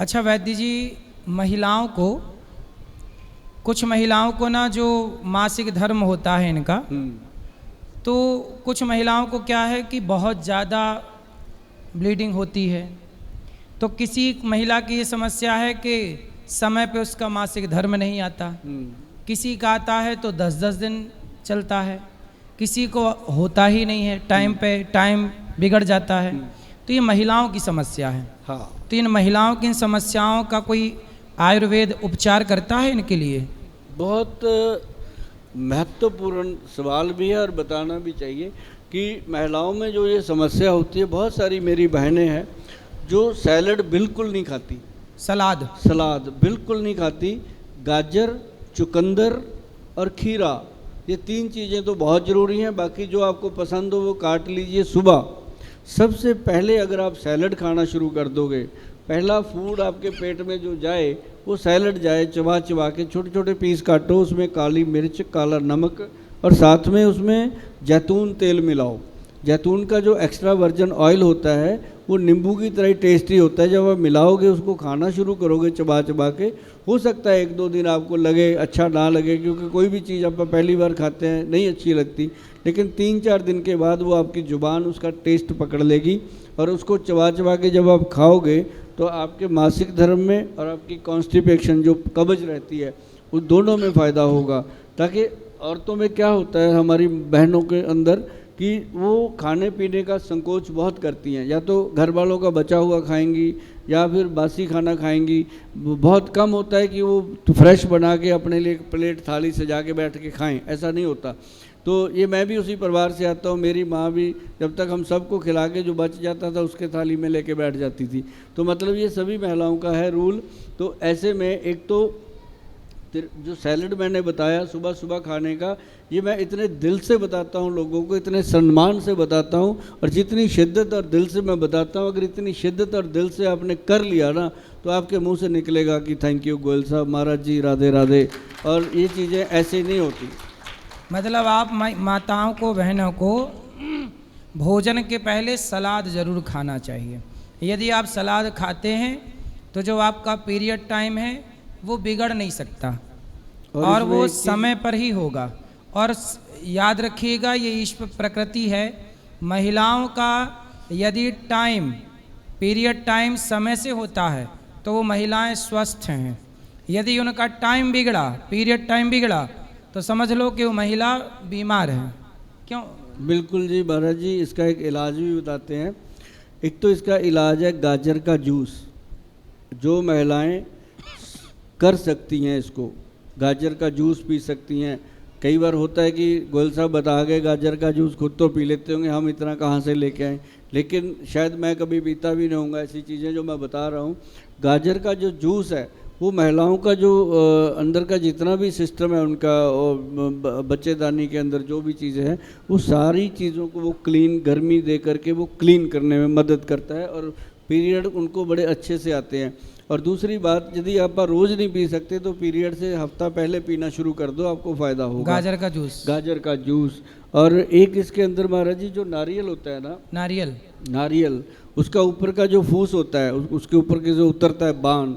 अच्छा वैद्य जी, महिलाओं को, कुछ महिलाओं को ना जो मासिक धर्म होता है इनका, तो कुछ महिलाओं को क्या है कि बहुत ज़्यादा ब्लीडिंग होती है। तो किसी महिला की ये समस्या है कि समय पे उसका मासिक धर्म नहीं आता, किसी का आता है तो 10-10 दिन चलता है, किसी को होता ही नहीं है, टाइम पे टाइम बिगड़ जाता है। तो ये महिलाओं की समस्या है। हाँ, तो इन महिलाओं की इन समस्याओं का कोई आयुर्वेद उपचार करता है इनके लिए? बहुत महत्वपूर्ण सवाल भी है और बताना भी चाहिए कि महिलाओं में जो ये समस्या होती है, बहुत सारी मेरी बहनें हैं जो सैलड बिल्कुल नहीं खाती, सलाद बिल्कुल नहीं खाती। गाजर, चुकंदर और खीरा, ये 3 चीज़ें तो बहुत ज़रूरी हैं। बाकी जो आपको पसंद हो वो काट लीजिए। सुबह सबसे पहले अगर आप सैलड खाना शुरू कर दोगे, पहला फूड आपके पेट में जो जाए वो सैलड जाए। चबा चबा के छोटे छोटे पीस काटो, उसमें काली मिर्च, काला नमक और साथ में उसमें जैतून तेल मिलाओ। जैतून का जो एक्स्ट्रा वर्जन ऑयल होता है वो नींबू की तरह ही टेस्टी होता है। जब आप मिलाओगे, उसको खाना शुरू करोगे चबा चबा के, हो सकता है 1-2 दिन आपको लगे, अच्छा ना लगे, क्योंकि कोई भी चीज़ आप पहली बार खाते हैं नहीं अच्छी लगती, लेकिन 3-4 दिन के बाद वो आपकी ज़ुबान उसका टेस्ट पकड़ लेगी और उसको चबा चबा के जब आप खाओगे तो आपके मासिक धर्म में और आपकी कॉन्स्टिपेशन जो कब्ज रहती है उस दोनों में फ़ायदा होगा। ताकि औरतों में क्या होता है, हमारी बहनों के अंदर, कि वो खाने पीने का संकोच बहुत करती हैं, या तो घर वालों का बचा हुआ खाएंगी या फिर बासी खाना खाएंगी। बहुत कम होता है कि वो फ्रेश बना के अपने लिए प्लेट थाली सजा के बैठ के खाएं, ऐसा नहीं होता। तो ये मैं भी उसी परिवार से आता हूँ। मेरी माँ भी जब तक हम सबको खिला के जो बच जाता था उसके थाली में लेके बैठ जाती थी। तो मतलब ये सभी महिलाओं का है रूल। तो ऐसे में एक तो जो सैलड मैंने बताया सुबह सुबह खाने का, ये मैं इतने दिल से बताता हूँ लोगों को, इतने सम्मान से बताता हूँ, और जितनी शिद्दत और दिल से मैं बताता हूँ, अगर इतनी शिद्दत और दिल से आपने कर लिया ना तो आपके मुंह से निकलेगा कि थैंक यू गोयल साहब, महाराज जी, राधे राधे। और ये चीज़ें ऐसे नहीं होती। मतलब आप माताओं को, बहनों को भोजन के पहले सलाद ज़रूर खाना चाहिए। यदि आप सलाद खाते हैं तो जो आपका पीरियड टाइम है वो बिगड़ नहीं सकता और वो समय पर ही होगा। और याद रखिएगा, ये ईश्वर प्रकृति है। महिलाओं का यदि टाइम, पीरियड टाइम समय से होता है तो वो महिलाएं स्वस्थ हैं। यदि उनका टाइम बिगड़ा, पीरियड टाइम बिगड़ा, तो समझ लो कि वो महिला बीमार है। क्यों? बिल्कुल जी महाराज जी, इसका एक इलाज भी बताते हैं। एक तो इसका इलाज है गाजर का जूस। जो महिलाएं कर सकती हैं इसको, गाजर का जूस पी सकती हैं। कई बार होता है कि गोयल साहब बता गए गाजर का जूस, खुद तो पी लेते होंगे, हम इतना कहाँ से लेके आए, लेकिन शायद मैं कभी पीता भी नहीं होऊंगा ऐसी चीज़ें जो मैं बता रहा हूँ। गाजर का जो जूस है वो महिलाओं का जो अंदर का जितना भी सिस्टम है उनका, बच्चेदानी के अंदर जो भी चीज़ें हैं, वो सारी चीज़ों को वो क्लीन, गर्मी दे करके वो क्लीन करने में मदद करता है और पीरियड उनको बड़े अच्छे से आते हैं। और दूसरी बात, यदि आप रोज़ नहीं पी सकते तो पीरियड से हफ्ता पहले पीना शुरू कर दो, आपको फ़ायदा होगा। गाजर का जूस, गाजर का जूस। और एक इसके अंदर महाराज जी जो नारियल होता है ना, नारियल, उसका ऊपर का जो फूस होता है, उसके ऊपर के जो उतरता है बाण,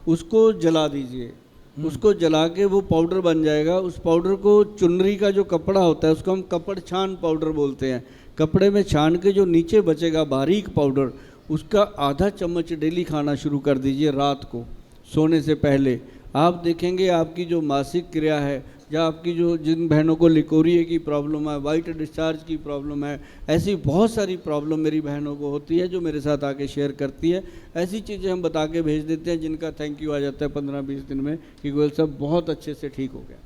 उसको जला दीजिए। उसको जला के वो पाउडर बन जाएगा। उस पाउडर को, चुनरी का जो कपड़ा होता है उसको हम कपड़ छान पाउडर बोलते हैं। कपड़े में छान के जो नीचे बचेगा बारीक पाउडर, उसका आधा चम्मच डेली खाना शुरू कर दीजिए रात को सोने से पहले। आप देखेंगे आपकी जो मासिक क्रिया है, या आपकी जो, जिन बहनों को लिकोरिए की प्रॉब्लम है, वाइट डिस्चार्ज की प्रॉब्लम है, ऐसी बहुत सारी प्रॉब्लम मेरी बहनों को होती है जो मेरे साथ आके शेयर करती है। ऐसी चीज़ें हम बता के भेज देते हैं जिनका थैंक यू आ जाता है 15-20 दिन में कि गोयल साहब बहुत अच्छे से ठीक हो गया।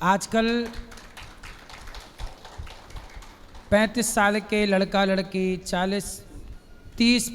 आजकल 35 साल के लड़का लड़की, 40-30